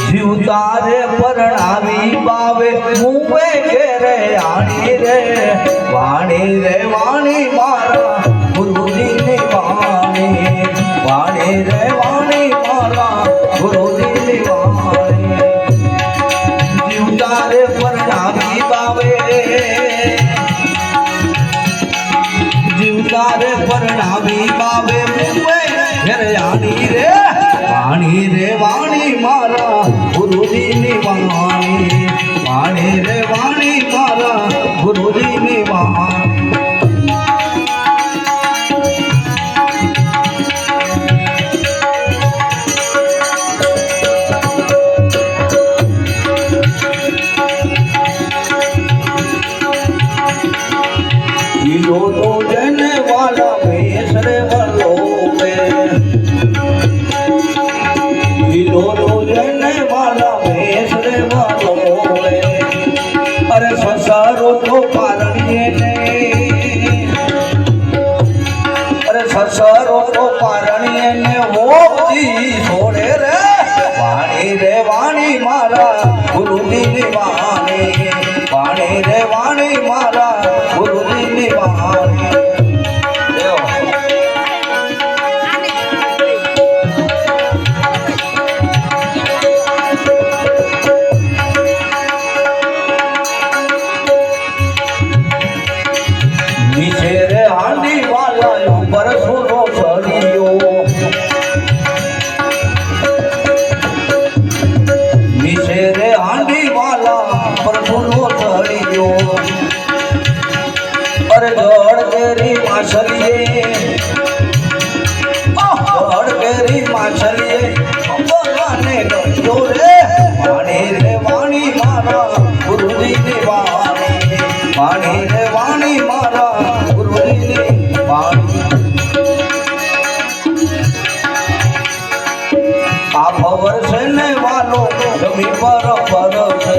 જીવતારે પરણાવી બાવે મુંબે ઘેરે આણી રે વાણી મારા ગુરુજીની વાણી વાણી રે વાણી મારા ગુરુજીની વાણી જીવતારે પરણાવી બાવે જીવતારે પરણાવી બાવે મુંબે ઘેરે આણી રે વાણી મારા ગુરુજીની વાણી વાણી મારા ગુરુજીની વાણી लो तो जने वाला बेसरे वालो जने वाला बेसरे वालो अरे संसारो तो पारणिये ने अरे संसारो तो पारणिये ने वो जी छोड़े रे वाणी मारा गुरुजी नी वाणी रे वाणी मारा गुरुजी नी वाणी नीचे हांडी वाला ऊपर सुनो सरियो नीचे रे हांडी वाला ऊपर सुनो सरियो अरे जोड़ तेरी माछलिए जोड़ तेरी माछलिए बोलाने गयो रे वाणी मारा गुरुजी नी वाणी रे वाणी मारा गुरुजी नी वाणी आप वर्षने वालो जमी पर से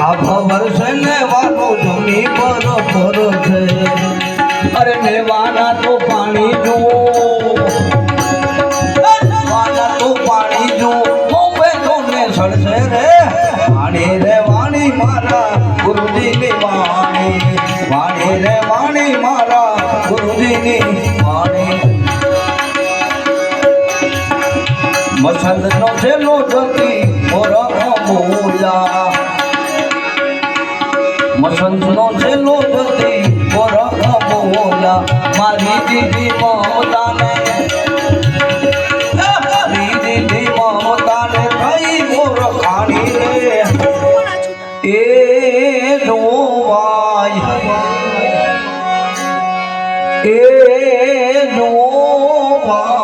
आप वर्षने वालो जमी पर से अरे नेवाना तो पानी जो वाना तो पानी जो मुंबई दोने सड़से रे वाणी मारा गुरुजी नी वाणी रे वाणी मारा गुरुजी नी वाणी मसंद नो छेलो जती मोरा मोला मसंद नो छेलो जती मोरा मोला मारी दीदी ममता ने दीदी ममता ने भाई मोर खानी रे ए जो भाई ए जो भाई